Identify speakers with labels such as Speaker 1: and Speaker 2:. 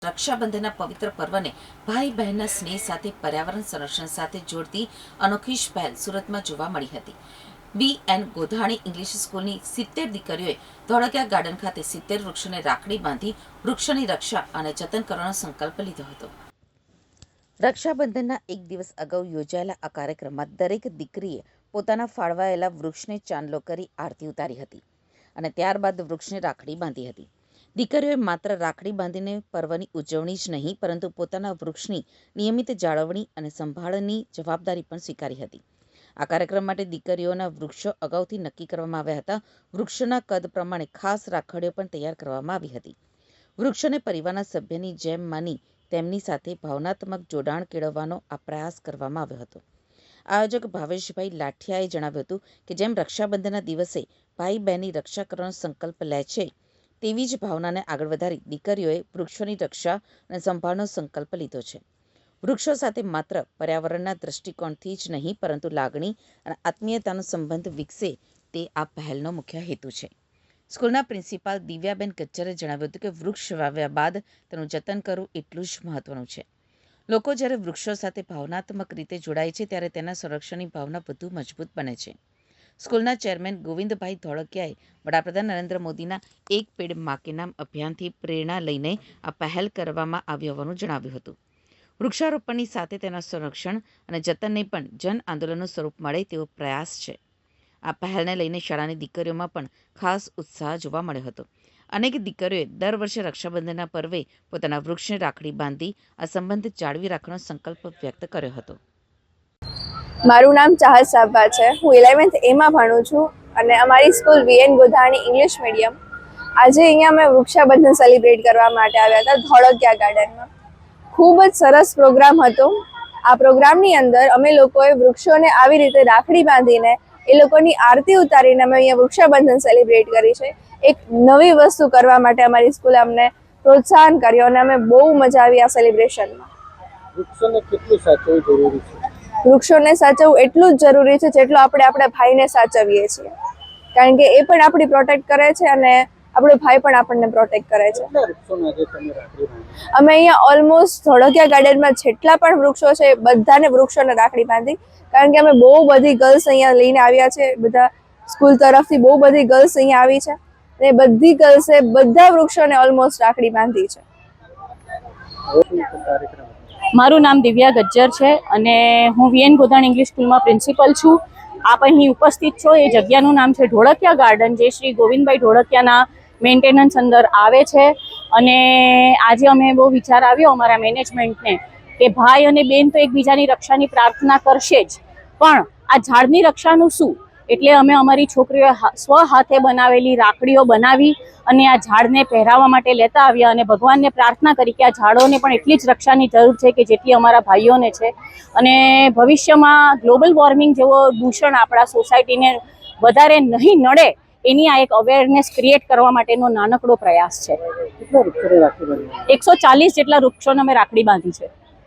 Speaker 1: રક્ષાબંધનના પવિત્ર પર્વને ભાઈ બહેનના સ્નેહ સાથે પર્યાવરણ સંરક્ષણ સાથે જોડતી અનોખી પહેલ સુરતમાં જોવા મળી હતી। BN ગોધાણી ઇંગ્લિશ સ્કૂલની 70 દીકરીઓએ ધોળકિયા ગાર્ડન ખાતે 70 વૃક્ષોને રાખડી બાંધી વૃક્ષોની રક્ષા અને જતન કરવાનો સંકલ્પ લીધો હતો। રક્ષાબંધનના એક દિવસ અગાઉ યોજાયેલા આ કાર્યક્રમમાં દરેક દીકરીએ પોતાના ફાળવાયેલા વૃક્ષને ચાંદલો કરી આરતી ઉતારી હતી અને ત્યારબાદ વૃક્ષને રાખડી બાંધી હતી। દીકરીઓએ માત્ર રાખડી બાંધીને પર્વની ઉજવણી જ નહીં પરંતુ પોતાના વૃક્ષની નિયમિત જાળવણી અને સંભાળની જવાબદારી પણ સ્વીકારી હતી। આ કાર્યક્રમ માટે દીકરીઓના વૃક્ષો અગાઉથી નક્કી કરવામાં આવ્યા હતા। વૃક્ષોના કદ પ્રમાણે ખાસ રાખડીઓ પણ તૈયાર કરવામાં આવી હતી। વૃક્ષોને પરિવારના સભ્યની જેમ માની તેમની સાથે ભાવનાત્મક જોડાણ કેળવવાનો આ પ્રયાસ કરવામાં આવ્યો હતો। આયોજક ભાવેશભાઈ લાઠિયાએ જણાવ્યું હતું કે જેમ રક્ષાબંધનના દિવસે ભાઈ બહેનની રક્ષા કરવાનો સંકલ્પ લે છે તેવી જ ભાવનાને આગળ વધારી દીકરીઓએ વૃક્ષોની રક્ષા અને સંભાળનો સંકલ્પ લીધો છે। વૃક્ષો સાથે માત્ર પર્યાવરણના દૃષ્ટિકોણથી જ નહીં પરંતુ લાગણી અને આત્મીયતાનો સંબંધ વિકસે તે આ પહેલનો મુખ્ય હેતુ છે। સ્કૂલના પ્રિન્સિપાલ દિવ્યાબેન ગજ્જરે જણાવ્યું હતું કે વૃક્ષ વાવ્યા બાદ તેનું જતન કરવું એટલું જ મહત્વનું છે। લોકો જ્યારે વૃક્ષો સાથે ભાવનાત્મક રીતે જોડાય છે ત્યારે તેના સંરક્ષણની ભાવના વધુ મજબૂત બને છે। સ્કૂલના ચેરમેન ગોવિંદભાઈ ધોળકિયાએ વડાપ્રધાન નરેન્દ્ર મોદીના એક પેડ માં કે નામ અભિયાનથી પ્રેરણા લઈને આ પહેલ કરવામાં આવી હોવાનું જણાવ્યું હતું। વૃક્ષારોપણની સાથે તેના સંરક્ષણ અને જતનને પણ જન આંદોલનનું સ્વરૂપ મળે તેવો પ્રયાસ છે। આ પહેલને લઈને શાળાની દીકરીઓમાં પણ ખાસ ઉત્સાહ જોવા મળ્યો હતો। અનેક દીકરીઓએ દર વર્ષે રક્ષાબંધનના પર્વે પોતાના વૃક્ષને રાખડી બાંધી આ સંબંધ જાળવી રાખવાનો સંકલ્પ વ્યક્ત કર્યો હતો।
Speaker 2: મારું નામ ચાહત સાબા છે। હું 11th A માં ભણું છું અને અમારી school BN Godhani English medium આજે અહીંયા અમે વૃક્ષાબંધન સેલિબ્રેટ કરવા માટે આવ્યા હતા ધોળકિયા ગાર્ડનમાં। ખૂબ જ સરસ પ્રોગ્રામ હતો। આ પ્રોગ્રામની અંદર અમે લોકોએ વૃક્ષોને આવી રીતે રાખડી બાંધીને એ લોકોની આરતી ઉતારીને અમે અહીંયા વૃક્ષાબંધન સેલિબ્રેટ કરી છે। એક નવી વસ્તુ કરવા માટે અમારી સ્કૂલે અમને પ્રોત્સાહન કર્યું અને અમે બહુ મજા આવી આ સેલિબ્રેશનમાં।
Speaker 3: વૃક્ષોને કેટલું સાચવવું જરૂરી છે?
Speaker 2: વૃક્ષોને સાચવવું એટલું જ જરૂરી છે જેટલું આપણે આપણા ભાઈને સાચવીએ છીએ, કારણ કે એ પણ આપણી પ્રોટેક્ટ કરે છે અને આપણો ભાઈ પણ આપણને પ્રોટેક્ટ કરે છે। અમે અહીંયા ઓલમોસ્ટ ધોળકિયા ગાર્ડનમાં જેટલા પણ વૃક્ષો છે બધાને વૃક્ષોને રાખડી બાંધી, કારણ કે અમે બહુ બધી ગર્લ્સ અહીંયા લઈને આવ્યા છે। બધા સ્કૂલ તરફથી બહુ બધી ગર્લ્સ અહીંયા આવી છે અને બધી ગર્લ્સે બધા વૃક્ષોને ઓલમોસ્ટ રાખડી બાંધી છે।
Speaker 4: મારું નામ દિવ્યા ગજ્જર છે અને હું VN ગોધાણી ઇંગ્લિશ સ્કૂલમાં પ્રિન્સિપલ છું। આપ અહીં ઉપસ્થિત છો એ જગ્યાનું નામ છે ધોળકિયા ગાર્ડન, જે શ્રી ગોવિંદભાઈ ધોળકિયાના મેન્ટેનન્સ અંદર આવે છે। અને આજે અમે બહુ વિચાર આવ્યો અમારા મેનેજમેન્ટને કે ભાઈ અને બેન તો એકબીજાની રક્ષાની પ્રાર્થના કરશે જ, પણ આ ઝાડની રક્ષાનું શું? એટલે અમે અમારી છોકરીઓએ સ્વ હાથે બનાવેલી રાખડીઓ બનાવી અને આ ઝાડને પહેરાવવા માટે લેતા આવ્યા અને ભગવાનને પ્રાર્થના કરી કે આ ઝાડોને પણ એટલી જ રક્ષાની જરૂર છે કે જેટલી અમારા ભાઈઓને છે। અને ભવિષ્યમાં ગ્લોબલ વોર્મિંગ જેવો દૂષણ આપણા સોસાયટીને વધારે નહીં નડે એની આ એક અવેરનેસ ક્રિએટ કરવા માટેનો નાનકડો પ્રયાસ છે। 140 જેટલા વૃક્ષોને અમે રાખડી બાંધી છે।